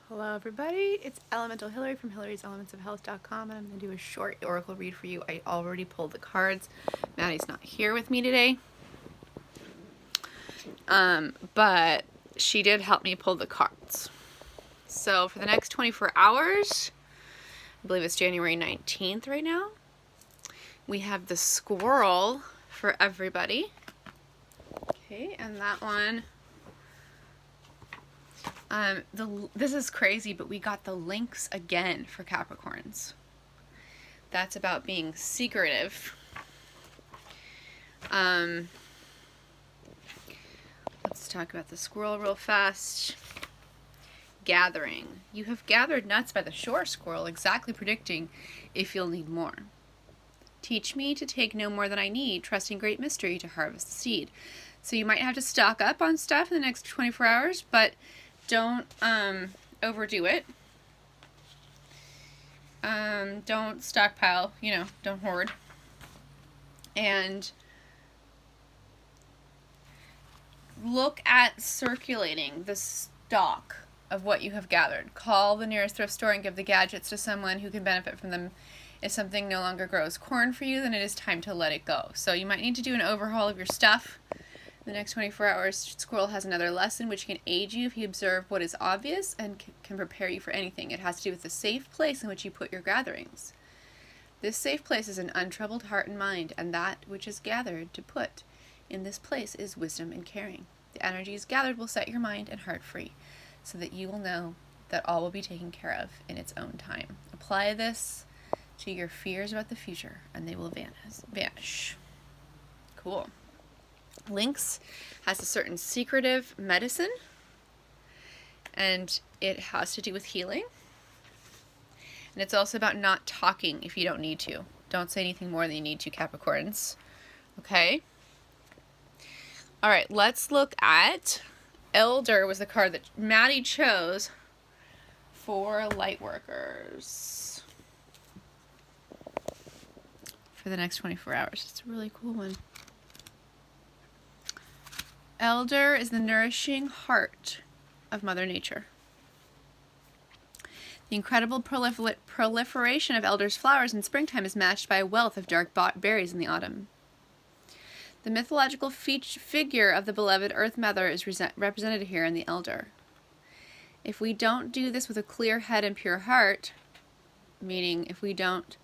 Hello everybody, it's Elemental Hilary from hilaryselementsofhealth.com, and I'm going to do a short oracle read for you. I already pulled the cards. Maddie's not here with me today, but she did help me pull the cards. So for the next 24 hours, I believe it's January 19th right now, we have the squirrel for everybody. Okay, and that one... this is crazy, but we got the lynx again for Capricorns. That's about being secretive. Let's talk about the squirrel real fast. Gathering. You have gathered nuts by the shore, squirrel, exactly predicting if you'll need more. Teach me to take no more than I need, trusting great mystery to harvest the seed. So you might have to stock up on stuff in the next 24 hours, but don't overdo it. Don't stockpile, don't hoard. And look at circulating the stock of what you have gathered. Call the nearest thrift store and give the gadgets to someone who can benefit from them. If something no longer grows corn for you, then it is time to let it go. So you might need to do an overhaul of your stuff. The next 24 hours, Squirrel has another lesson which can aid you if you observe what is obvious and can prepare you for anything. It has to do with the safe place in which you put your gatherings. This safe place is an untroubled heart and mind, and that which is gathered to put in this place is wisdom and caring. The energies gathered will set your mind and heart free, so that you will know that all will be taken care of in its own time. Apply this to your fears about the future, and they will vanish. Cool. Lynx has a certain secretive medicine, and it has to do with healing. And it's also about not talking if you don't need to. Don't say anything more than you need to, Capricorns. Okay? All right, let's look at Elder was the card that Maddie chose for light workers for the next 24 hours. It's a really cool one. Elder is the nourishing heart of Mother Nature. The incredible proliferation of Elder's flowers in springtime is matched by a wealth of dark berries in the autumn. The mythological figure of the beloved Earth Mother is represented here in the Elder. If we don't do this with a clear head and pure heart, meaning if we don't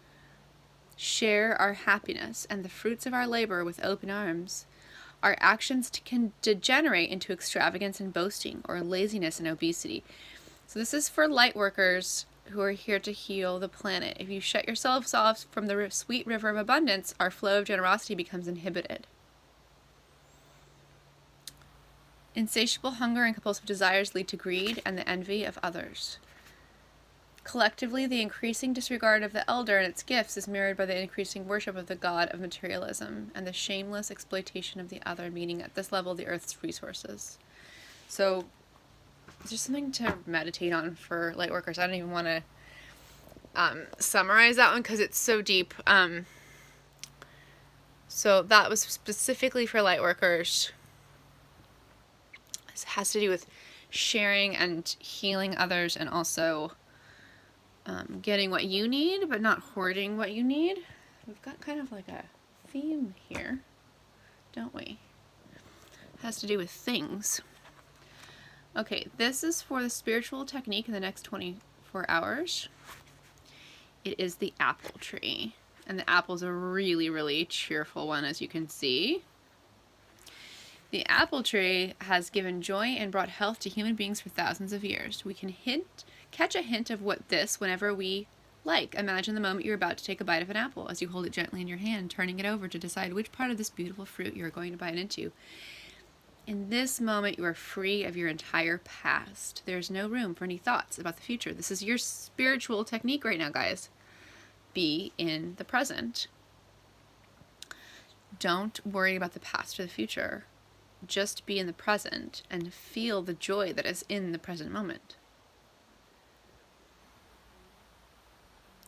share our happiness and the fruits of our labor with open arms, our actions can degenerate into extravagance and boasting, or laziness and obesity. So this is for light workers who are here to heal the planet. If you shut yourselves off from the sweet river of abundance, our flow of generosity becomes inhibited. Insatiable hunger and compulsive desires lead to greed and the envy of others. Collectively, the increasing disregard of the Elder and its gifts is mirrored by the increasing worship of the god of materialism and the shameless exploitation of the other, meaning at this level the Earth's resources. So, it's just something to meditate on for light workers. I don't even want to summarize that one because it's so deep. So that was specifically for light workers. This has to do with sharing and healing others, and also getting what you need, but not hoarding what you need. We've got kind of like a theme here, don't we? It has to do with things. Okay, this is for the spiritual technique in the next 24 hours. It is the apple tree. And the apple's a really, really cheerful one, as you can see. The apple tree has given joy and brought health to human beings for thousands of years. We can catch a hint of what this whenever we like. Imagine the moment you're about to take a bite of an apple as you hold it gently in your hand, turning it over to decide which part of this beautiful fruit you're going to bite into. In this moment, you are free of your entire past. There's no room for any thoughts about the future. This is your spiritual technique right now, guys. Be in the present. Don't worry about the past or the future. Just be in the present and feel the joy that is in the present moment.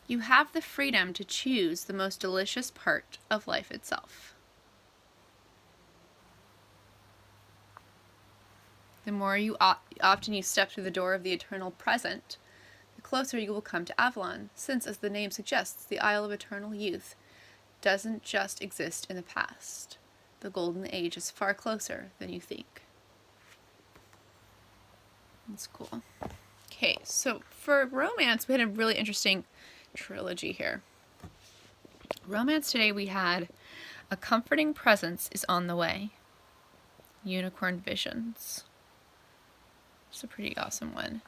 You have the freedom to choose the most delicious part of life itself. The more often you step through the door of the eternal present, the closer you will come to Avalon, since, as the name suggests, the Isle of Eternal Youth doesn't just exist in the past. The Golden Age is far closer than you think. That's cool. Okay, so for romance, we had a really interesting trilogy here. Romance today, we had A Comforting Presence is on the Way. Unicorn Visions. It's a pretty awesome one.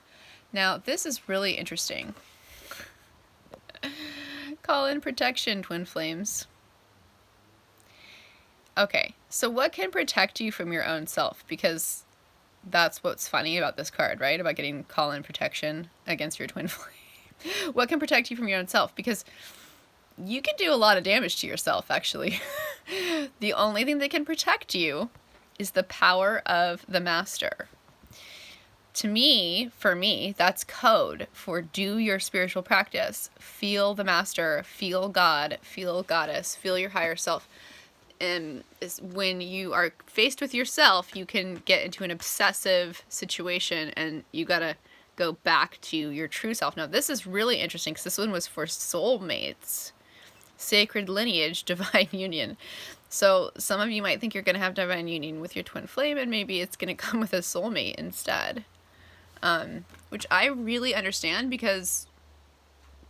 Now, this is really interesting. Call in protection, twin flames. Okay, so what can protect you from your own self? Because that's what's funny about this card, right? About getting call in protection against your twin flame. What can protect you from your own self? Because you can do a lot of damage to yourself, actually. The only thing that can protect you is the power of the master. To me, for me, that's code for do your spiritual practice. Feel the master, feel God, feel goddess, feel your higher self. And when you are faced with yourself, you can get into an obsessive situation and you gotta go back to your true self. Now, this is really interesting because this one was for soulmates. Sacred lineage, divine union. So some of you might think you're going to have divine union with your twin flame, and maybe it's going to come with a soulmate instead. Which I really understand because,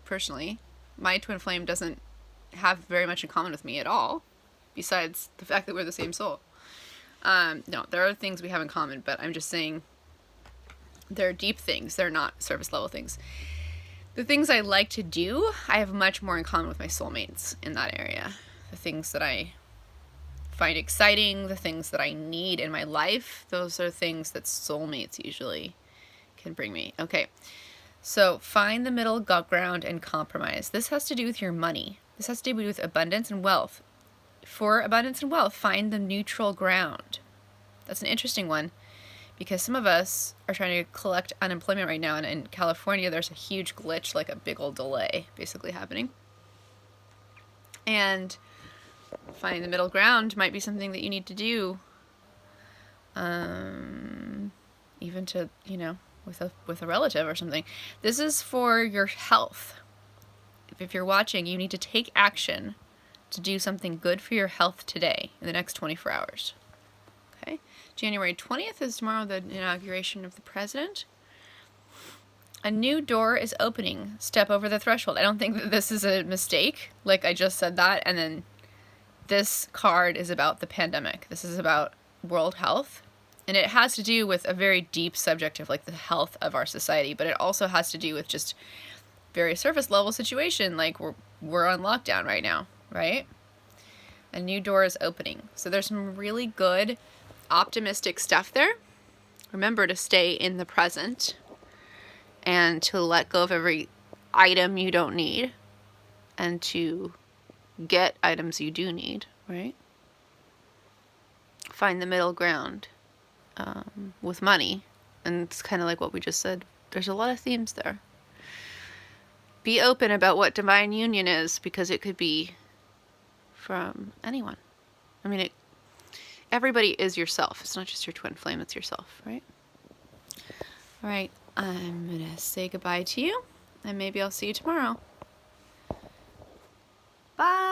personally, my twin flame doesn't have very much in common with me at all, besides the fact that we're the same soul. No, there are things we have in common, but I'm just saying they're deep things. They're not surface level things. The things I like to do, I have much more in common with my soulmates in that area. The things that I find exciting, the things that I need in my life, those are things that soulmates usually can bring me. Okay, so find the middle ground and compromise. This has to do with your money. This has to do with abundance and wealth. For abundance and wealth, find the neutral ground. That's an interesting one because some of us are trying to collect unemployment right now, and in California there's a huge glitch, like a big old delay basically happening. And finding the middle ground might be something that you need to do, even to, with a relative or something. This is for your health. If you're watching, you need to take action to do something good for your health today in the next 24 hours. Okay? January 20th is tomorrow, the inauguration of the president. A new door is opening. Step over the threshold. I don't think that this is a mistake. Like, I just said that, and then this card is about the pandemic. This is about world health. And it has to do with a very deep subject of, like, the health of our society. But it also has to do with just very surface level situation. Like, we're on lockdown right now, right? A new door is opening. So there's some really good, optimistic stuff there. Remember to stay in the present and to let go of every item you don't need and to get items you do need, right? Find the middle ground with money. And it's kind of like what we just said. There's a lot of themes there. Be open about what divine union is, because it could be from anyone. I mean, everybody is yourself. It's not just your twin flame, it's yourself, right? All right, I'm going to say goodbye to you, and maybe I'll see you tomorrow. Bye!